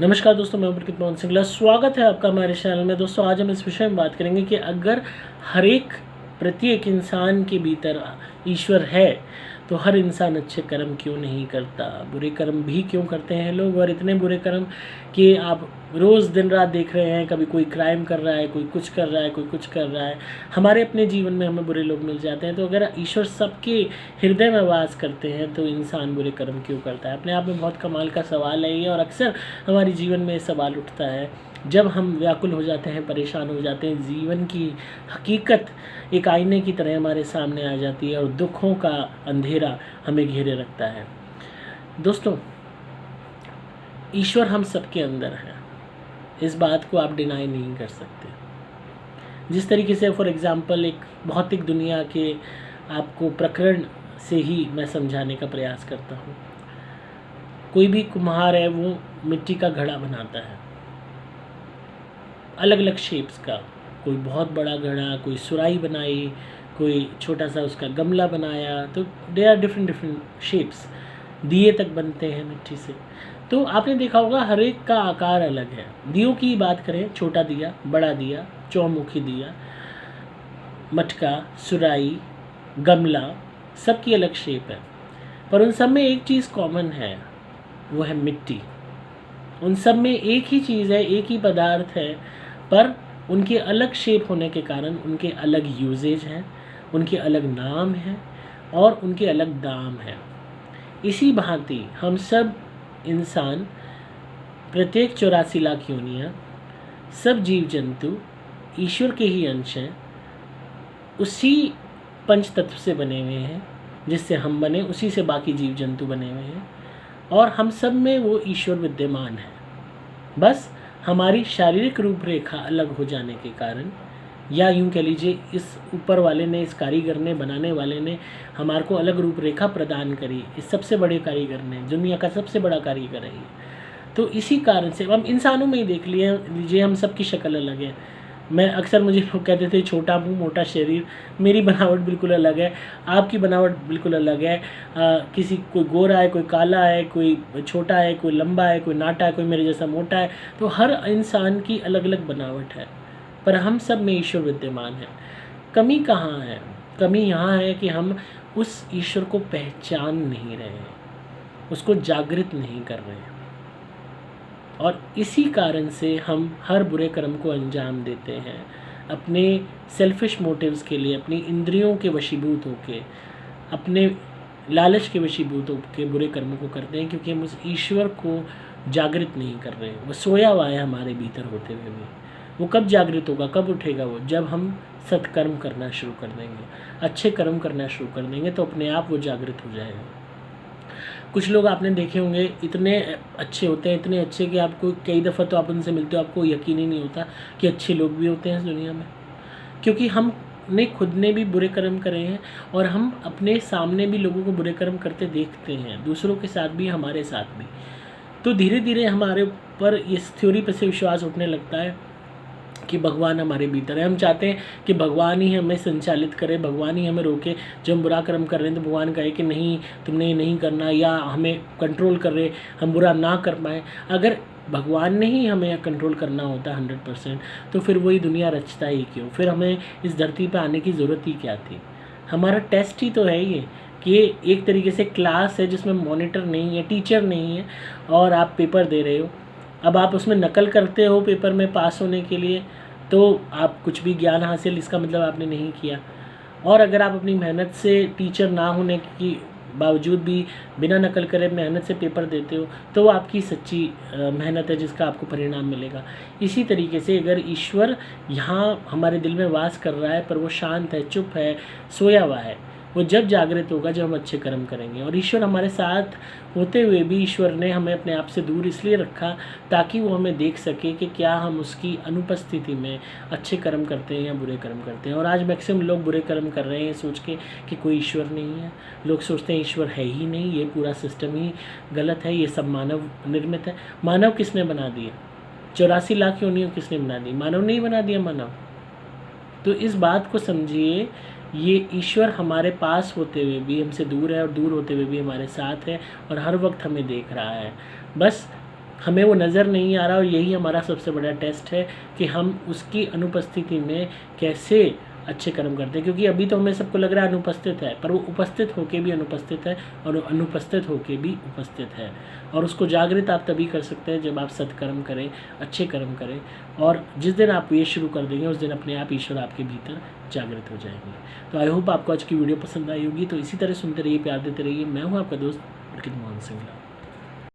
नमस्कार दोस्तों, मैं पुलकित मोहन सिंगला। स्वागत है आपका हमारे चैनल में। दोस्तों, आज हम इस विषय में बात करेंगे कि अगर हर एक प्रत्येक इंसान के भीतर ईश्वर है तो हर इंसान अच्छे कर्म क्यों नहीं करता, बुरे कर्म भी क्यों करते हैं लोग। और इतने बुरे कर्म कि आप रोज़ दिन रात देख रहे हैं, कभी कोई क्राइम कर रहा है, कोई कुछ कर रहा है, कोई कुछ कर रहा है। हमारे अपने जीवन में हमें बुरे लोग मिल जाते हैं। तो अगर ईश्वर सबके हृदय में वास करते हैं तो इंसान बुरे कर्म क्यों करता है? अपने आप में बहुत कमाल का सवाल है ये, और अक्सर हमारे जीवन में ये सवाल उठता है जब हम व्याकुल हो जाते हैं, परेशान हो जाते हैं। जीवन की हकीकत एक आईने की तरह हमारे सामने आ जाती है और दुखों का अंधेरा हमें घेरे रखता है। दोस्तों, ईश्वर हम सबके अंदर है, इस बात को आप डिनाई नहीं कर सकते। जिस तरीके से फॉर एग्ज़ाम्पल एक भौतिक दुनिया के आपको प्रकरण से ही मैं समझाने का प्रयास करता हूँ। कोई भी कुम्हार है, वो मिट्टी का घड़ा बनाता है, अलग अलग शेप्स का। कोई बहुत बड़ा घड़ा, कोई सुराही बनाई, कोई छोटा सा उसका गमला बनाया। तो दे आर डिफरेंट शेप्स। दिए तक बनते हैं मिट्टी से। तो आपने देखा होगा हर एक का आकार अलग है। दियों की बात करें, छोटा दिया, बड़ा दिया, चौमुखी दिया, मटका, सुराही, गमला, सबकी अलग शेप है। पर उन सब में एक चीज़ कॉमन है, वो है मिट्टी। उन सब में एक ही चीज़ है, एक ही पदार्थ है, पर उनके अलग शेप होने के कारण उनके अलग यूजेज हैं, उनके अलग नाम हैं और उनके अलग दाम हैं। इसी भांति हम सब इंसान, प्रत्येक 84 लाख योनियाँ, सब जीव जंतु ईश्वर के ही अंश हैं। उसी पंच तत्व से बने हुए हैं, जिससे हम बने, उसी से बाकी जीव जंतु बने हुए हैं, और हम सब में वो ईश्वर विद्यमान है। बस हमारी शारीरिक रूपरेखा अलग हो जाने के कारण, या यूँ कह लीजिए इस ऊपर वाले ने, इस कारीगर ने, बनाने वाले ने हमारे को अलग रूपरेखा प्रदान करी। इस सबसे बड़े कारीगर ने, दुनिया का सबसे बड़ा कारीगर है ये। तो इसी कारण से हम इंसानों में ही देख लीजिए, हम सबकी शक्ल अलग है। मैं अक्सर, मुझे लोग कहते थे छोटा मुंह मोटा शरीर। मेरी बनावट बिल्कुल अलग है, आपकी बनावट बिल्कुल अलग है। किसी कोई गोरा है, कोई काला है, कोई छोटा है, कोई लंबा है, कोई नाटा है, कोई मेरे जैसा मोटा है। तो हर इंसान की अलग अलग बनावट है, पर हम सब में ईश्वर विद्यमान है। कमी कहाँ है? कमी यहाँ है कि हम उस ईश्वर को पहचान नहीं रहे हैं, उसको जागृत नहीं कर रहे हैं, और इसी कारण से हम हर बुरे कर्म को अंजाम देते हैं अपने सेल्फिश मोटिव्स के लिए, अपनी इंद्रियों के वशीभूत होके, अपने लालच के वशीभूत होके बुरे कर्मों को करते हैं, क्योंकि हम उस ईश्वर को जागृत नहीं कर रहे हैं। वो सोया हुआ है हमारे भीतर होते हुए भी। वो कब जागृत होगा, कब उठेगा वो? जब हम सत्कर्म करना शुरू कर देंगे, अच्छे कर्म करना शुरू कर देंगे, तो अपने आप वो जागृत हो जाएगा। कुछ लोग आपने देखे होंगे, इतने अच्छे होते हैं, इतने अच्छे कि आपको कई दफ़ा तो आप उनसे मिलते हो, आपको यकीन ही नहीं होता कि अच्छे लोग भी होते हैं इस दुनिया में। क्योंकि हमने खुद ने भी बुरे कर्म करे हैं, और हम अपने सामने भी लोगों को बुरे कर्म करते देखते हैं, दूसरों के साथ भी, हमारे साथ भी। तो धीरे धीरे हमारे ऊपर इस थ्योरी पर से विश्वास उठने लगता है कि भगवान हमारे भीतर है। हम चाहते हैं कि भगवान ही हमें संचालित करे, भगवान ही हमें रोके। जब हम बुरा कर्म कर रहे हैं तो भगवान कहे कि नहीं, तुमने ये नहीं करना, या हमें कंट्रोल कर रहे, हम बुरा ना कर पाएँ। अगर भगवान ने ही हमें कंट्रोल करना होता 100%, तो फिर वही दुनिया रचता ही क्यों? फिर हमें इस धरती पर आने की ज़रूरत ही क्या थी? हमारा टेस्ट ही तो है ये, कि एक तरीके से क्लास है जिसमें मॉनिटर नहीं है, टीचर नहीं है, और आप पेपर दे रहे हो। अब आप उसमें नकल करते हो पेपर में पास होने के लिए, तो आप कुछ भी ज्ञान हासिल, इसका मतलब आपने नहीं किया। और अगर आप अपनी मेहनत से टीचर ना होने की बावजूद भी बिना नकल करे मेहनत से पेपर देते हो, तो वो आपकी सच्ची मेहनत है, जिसका आपको परिणाम मिलेगा। इसी तरीके से अगर ईश्वर यहाँ हमारे दिल में वास कर रहा है, पर वो शांत है, चुप है, सोया हुआ है, वो जब जागृत होगा जब हम अच्छे कर्म करेंगे। और ईश्वर हमारे साथ होते हुए भी ईश्वर ने हमें अपने आप से दूर इसलिए रखा ताकि वो हमें देख सके कि क्या हम उसकी अनुपस्थिति में अच्छे कर्म करते हैं या बुरे कर्म करते हैं। और आज मैक्सिमम लोग बुरे कर्म कर रहे हैं सोच के कि कोई ईश्वर नहीं है। लोग सोचते हैं ईश्वर है ही नहीं, ये पूरा सिस्टम ही गलत है, ये सब मानव निर्मित है। मानव किसने बना दिया? 84 लाख योनियों किसने बना दी? मानव नहीं बना दिया मानव। तो इस बात को समझिए, ये ईश्वर हमारे पास होते हुए भी हमसे दूर है, और दूर होते हुए भी हमारे साथ है, और हर वक्त हमें देख रहा है। बस हमें वो नज़र नहीं आ रहा, और यही हमारा सबसे बड़ा टेस्ट है कि हम उसकी अनुपस्थिति में कैसे अच्छे कर्म करते हैं। क्योंकि अभी तो हमें सबको लग रहा है अनुपस्थित है, पर वो उपस्थित होके भी अनुपस्थित है और अनुपस्थित होके भी उपस्थित है। और उसको जागृत आप तभी कर सकते हैं जब आप सत्कर्म करें, अच्छे कर्म करें, और जिस दिन आप ये शुरू कर देंगे उस दिन अपने आप ईश्वर आपके भीतर जागृत हो जाएंगे। तो आई होप आपको आज की वीडियो पसंद आई होगी। तो इसी तरह सुनते रहिए, प्यार देते रहिए। मैं हूँ आपका दोस्त अंकित मोहन सिंह।